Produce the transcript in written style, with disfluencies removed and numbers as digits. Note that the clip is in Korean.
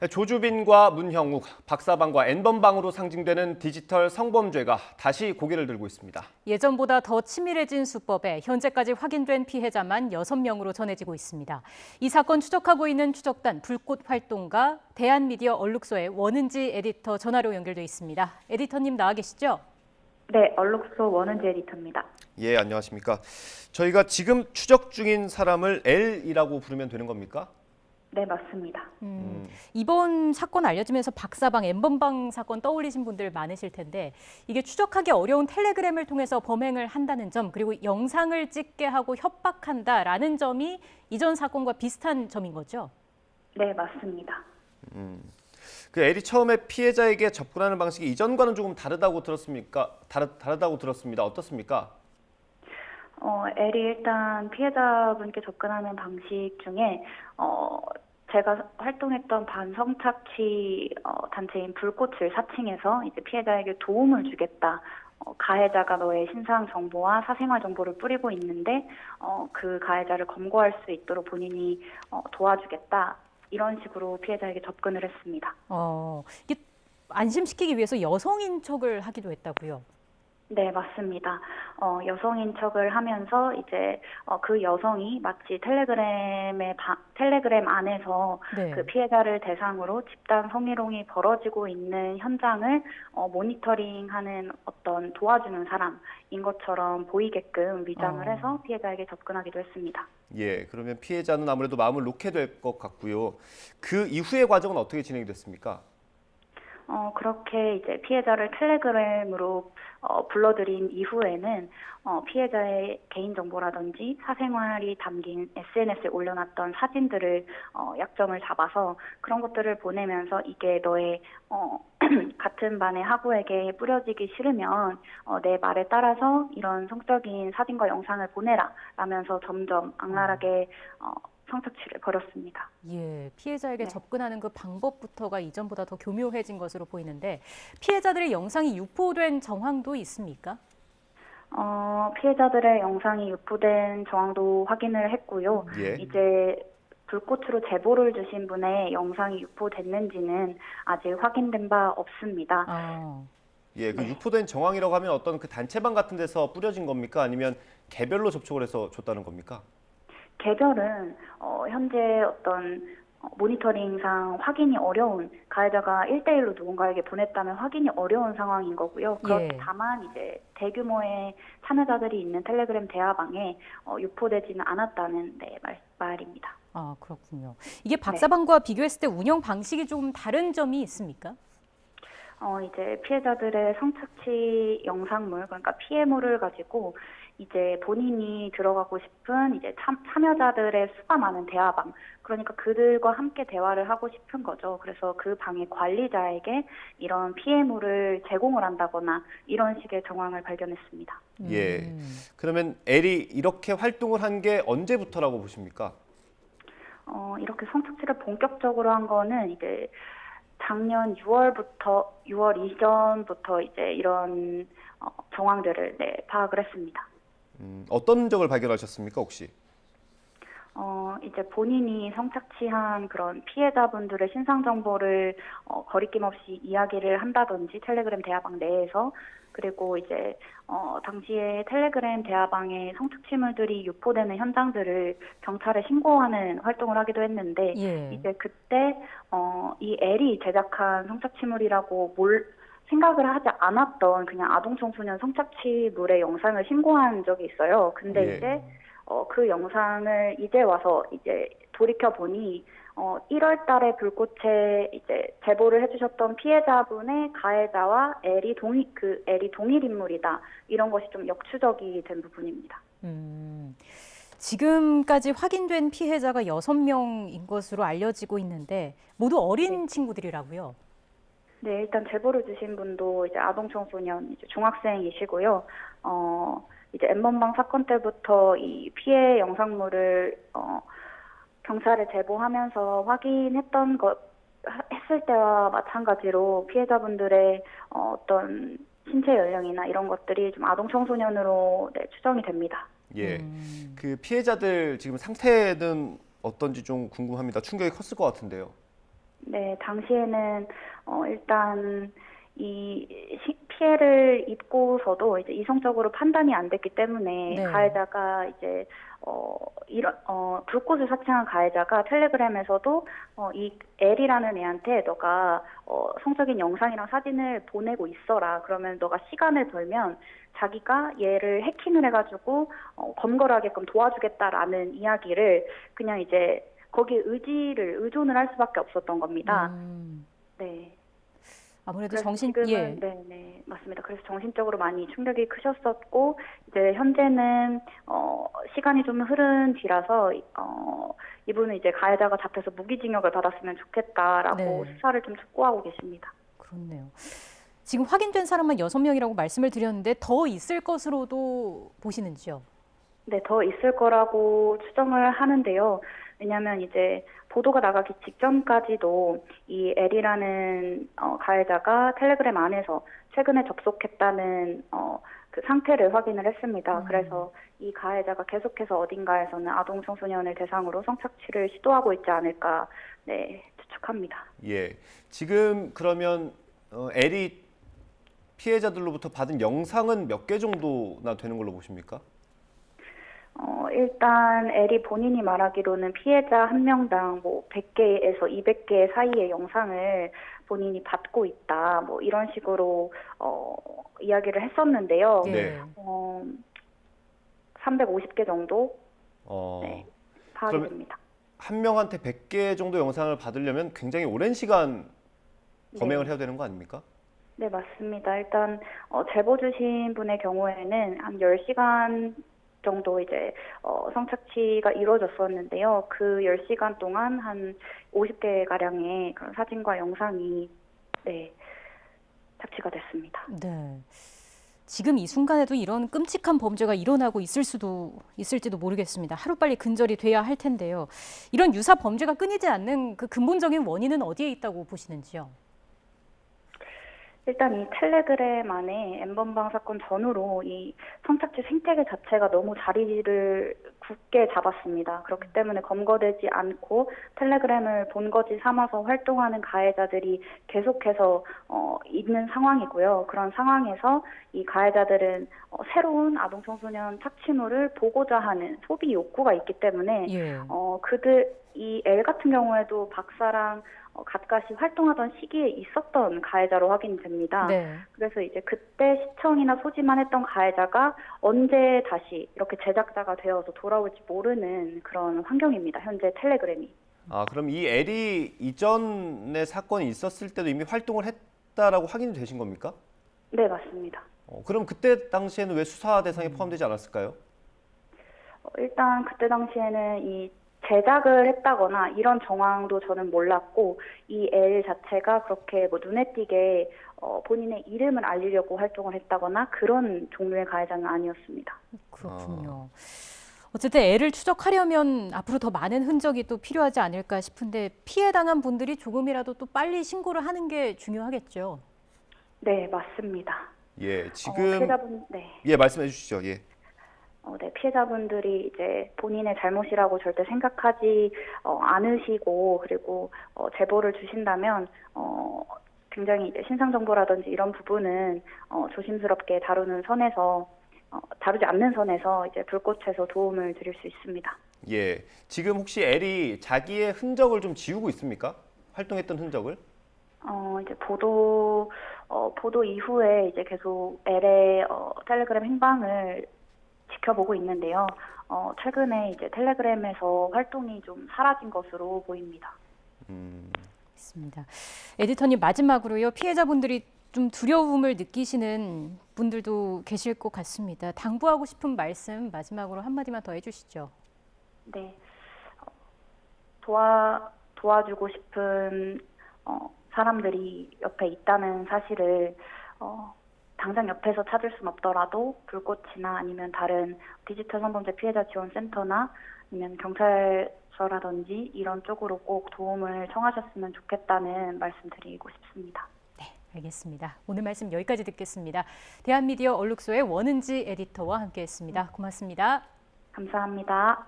조주빈과 문형욱, 박사방과 N번방으로 상징되는 디지털 성범죄가 다시 고개를 들고 있습니다. 예전보다 더 치밀해진 수법에 현재까지 확인된 피해자만 6명으로 전해지고 있습니다. 이 사건 추적하고 있는 추적단 불꽃 활동가 대한미디어 얼룩소의 원은지 에디터 전화로 연결돼 있습니다. 에디터님 나와 계시죠? 네, 얼룩소 원은지 에디터입니다. 예, 안녕하십니까. 저희가 지금 추적 중인 사람을 L이라고 부르면 되는 겁니까? 네, 맞습니다. 이번 사건 알려지면서 박사방, N번방 사건 떠올리신 분들 많으실 텐데 이게 추적하기 어려운 텔레그램을 통해서 범행을 한다는 점, 그리고 영상을 찍게 하고 협박한다라는 점이 이전 사건과 비슷한 점인 거죠? 네, 맞습니다. 그 L이 처음에 피해자에게 접근하는 방식이 이전과는 조금 다르다고 들었습니까? 다르다고 들었습니다. 어떻습니까? 엘이 일단 피해자분께 접근하는 방식 중에 제가 활동했던 반성착취 단체인 불꽃을 사칭해서 이제 피해자에게 도움을 주겠다. 가해자가 너의 신상 정보와 사생활 정보를 뿌리고 있는데 그 가해자를 검거할 수 있도록 본인이 도와주겠다. 이런 식으로 피해자에게 접근을 했습니다. 이게 안심시키기 위해서 여성인 척을 하기도 했다고요? 네, 맞습니다. 여성인 척을 하면서 이제 그 여성이 마치 텔레그램 안에서 네. 그 피해자를 대상으로 집단 성희롱이 벌어지고 있는 현장을 모니터링하는 어떤 도와주는 사람인 것처럼 보이게끔 위장을 해서 피해자에게 접근하기도 했습니다. 예, 그러면 피해자는 아무래도 마음을 놓게 될 것 같고요. 그 이후의 과정은 어떻게 진행이 됐습니까? 그렇게 이제 피해자를 텔레그램으로 불러들인 이후에는 피해자의 개인정보라든지 사생활이 담긴 SNS에 올려놨던 사진들을 약점을 잡아서 그런 것들을 보내면서 이게 너의 같은 반의 학우에게 뿌려지기 싫으면 내 말에 따라서 이런 성적인 사진과 영상을 보내라 라면서 점점 악랄하게 성착취를 벌였습니다. 예, 피해자에게 네. 접근하는 그 방법부터가 이전보다 더 교묘해진 것으로 보이는데 피해자들의 영상이 유포된 정황도 있습니까? 피해자들의 영상이 유포된 정황도 확인을 했고요. 예. 이제 불꽃으로 제보를 주신 분의 영상이 유포됐는지는 아직 확인된 바 없습니다. 예, 그 유포된 정황이라고 하면 어떤 그 단체방 같은 데서 뿌려진 겁니까? 아니면 개별로 접촉을 해서 줬다는 겁니까? 개별은 현재 어떤 모니터링상 확인이 어려운 가해자가 1대1로 누군가에게 보냈다면 확인이 어려운 상황인 거고요. 다만 이제 대규모의 참여자들이 있는 텔레그램 대화방에 유포되지는 않았다는 말입니다. 아, 그렇군요. 이게 박사방과 비교했을 때 운영 방식이 좀 다른 점이 있습니까? 이제 피해자들의 성착취 영상물, 그러니까 피해물을 가지고 이제 본인이 들어가고 싶은 이제 참여자들의 수가 많은 대화방, 그러니까 그들과 함께 대화를 하고 싶은 거죠. 그래서 그 방의 관리자에게 이런 피해물을 제공을 한다거나 이런 식의 정황을 발견했습니다. 예. 그러면 L이 이렇게 활동을 한 게 언제부터라고 보십니까? 이렇게 성착취를 본격적으로 한 거는 이제 작년 6월 이전부터 이제 이런 정황들을 파악을 했습니다. 어떤 적을 발견하셨습니까, 혹시? 이제 본인이 성착취한 그런 피해자분들의 신상 정보를 거리낌 없이 이야기를 한다든지 텔레그램 대화방 내에서, 그리고 이제 당시에 텔레그램 대화방에 성착취물들이 유포되는 현장들을 경찰에 신고하는 활동을 하기도 했는데 이제 그때 이 L이 제작한 성착취물이라고 생각을 하지 않았던 그냥 아동 청소년 성착취물의 영상을 신고한 적이 있어요. 근데 이제 그 영상을 이제 와서 이제 돌이켜 보니 1월 달에 불꽃에 이제 제보를 해주셨던 피해자분의 가해자와 L이 동일 인물이다. 이런 것이 좀 역추적이 된 부분입니다. 지금까지 확인된 피해자가 6명인 것으로 알려지고 있는데 모두 어린 친구들이라고요? 네, 일단 제보를 주신 분도 이제 아동 청소년 이제 중학생이시고요. 이제 N번방 사건 때부터 이 피해 영상물을 경찰에 제보하면서 확인했던 했을 때와 마찬가지로 피해자분들의 어떤 신체 연령이나 이런 것들이 좀 아동 청소년으로 추정이 됩니다. 예. 그 피해자들 지금 상태는 어떤지 좀 궁금합니다. 충격이 컸을 것 같은데요. 네, 당시에는 일단 피해를 입고서도 이제 이성적으로 판단이 안 됐기 때문에 네. 가해자가 이제 불꽃을 사칭한 가해자가 텔레그램에서도 이 L이라는 애한테 너가 성적인 영상이랑 사진을 보내고 있어라. 그러면 너가 시간을 벌면 자기가 얘를 해킹을 해가지고 검거를 하게끔 도와주겠다라는 이야기를 그냥 이제 거기에 의존을 할 수밖에 없었던 겁니다. 네. 아무래도 그래서 정신 지금은 네, 맞습니다. 그래서 정신적으로 많이 충격이 크셨었고 이제 현재는 시간이 좀 흐른 뒤라서 이분은 이제 가해자가 잡혀서 무기징역을 받았으면 좋겠다라고 네. 수사를 좀 촉구하고 계십니다. 그렇네요. 지금 확인된 사람만 6명이라고 말씀을 드렸는데 더 있을 것으로도 보시는지요? 네, 더 있을 거라고 추정을 하는데요. 왜냐하면 이제 보도가 나가기 직전까지도 이 L이라는 가해자가 텔레그램 안에서 최근에 접속했다는 그 상태를 확인을 했습니다. 그래서 이 가해자가 계속해서 어딘가에서는 아동 청소년을 대상으로 성착취를 시도하고 있지 않을까 네, 추측합니다. 예. 지금 그러면 L이 피해자들로부터 받은 영상은 몇 개 정도나 되는 걸로 보십니까? 일단 L이 본인이 말하기로는 피해자 한 명당 뭐 100개에서 200개 사이의 영상을 본인이 받고 있다. 뭐 이런 식으로 이야기를 했었는데요. 네. 350개 정도 네, 파악이 그러면 됩니다. 한 명한테 100개 정도 영상을 받으려면 굉장히 오랜 시간 범행을 해야 되는 거 아닙니까? 네, 맞습니다. 일단 제보 주신 분의 경우에는 한 10시간 정도 이제 성착취가 이루어졌었는데요. 그 10시간 동안 한 50개 가량의 그런 사진과 영상이 네, 착취가 됐습니다. 네. 지금 이 순간에도 이런 끔찍한 범죄가 일어나고 있을지도 모르겠습니다. 하루빨리 근절이 돼야 할 텐데요. 이런 유사 범죄가 끊이지 않는 그 근본적인 원인은 어디에 있다고 보시는지요? 일단 이 텔레그램 안에 N번방 사건 전후로 이 성착취 생태계 자체가 너무 자리를 굳게 잡았습니다. 그렇기 때문에 검거되지 않고 텔레그램을 본거지 삼아서 활동하는 가해자들이 계속해서 있는 상황이고요. 그런 상황에서 이 가해자들은 새로운 아동 청소년 착취물을 보고자 하는 소비 욕구가 있기 때문에 예. 이 L 같은 경우에도 박사랑 가까이 활동하던 시기에 있었던 가해자로 확인됩니다. 네. 그래서 이제 그때 시청이나 소지만 했던 가해자가 언제 다시 이렇게 제작자가 되어서 돌아올지 모르는 그런 환경입니다. 현재 텔레그램이. 그럼 이 L이 이전에 사건이 있었을 때도 이미 활동을 했다라고 확인이 되신 겁니까? 네, 맞습니다. 그럼 그때 당시에는 왜 수사 대상에 포함되지 않았을까요? 일단 그때 당시에는 이 제작을 했다거나 이런 정황도 저는 몰랐고 이 L 자체가 그렇게 뭐 눈에 띄게 본인의 이름을 알리려고 활동을 했다거나 그런 종류의 가해자는 아니었습니다. 그렇군요. 어쨌든 애를 추적하려면 앞으로 더 많은 흔적이 또 필요하지 않을까 싶은데 피해 당한 분들이 조금이라도 또 빨리 신고를 하는 게 중요하겠죠. 네, 맞습니다. 예, 지금 피해자분, 네. 예, 말씀해 주시죠. 예. 네, 피해자분들이 이제 본인의 잘못이라고 절대 생각하지 않으시고 그리고 제보를 주신다면 굉장히 이제 신상 정보라든지 이런 부분은 조심스럽게 다루지 않는 선에서 이제 불꽃에서 도움을 드릴 수 있습니다. 예. 지금 혹시 L이 자기의 흔적을 좀 지우고 있습니까? 활동했던 흔적을? 이제 보도 이후에 이제 계속 L의 텔레그램 행방을 지켜보고 있는데요. 최근에 이제 텔레그램에서 활동이 좀 사라진 것으로 보입니다. 있습니다. 에디터님 마지막으로요. 피해자분들이 좀 두려움을 느끼시는 분들도 계실 것 같습니다. 당부하고 싶은 말씀 마지막으로 한마디만 더 해주시죠. 네, 도와주고 싶은 사람들이 옆에 있다는 사실을 당장 옆에서 찾을 순 없더라도 불꽃이나 아니면 다른 디지털 성범죄 피해자 지원 센터나 아니면 경찰서라든지 이런 쪽으로 꼭 도움을 청하셨으면 좋겠다는 말씀 드리고 싶습니다. 네, 알겠습니다. 오늘 말씀 여기까지 듣겠습니다. 대한미디어 얼룩소의 원은지 에디터와 함께했습니다. 고맙습니다. 감사합니다.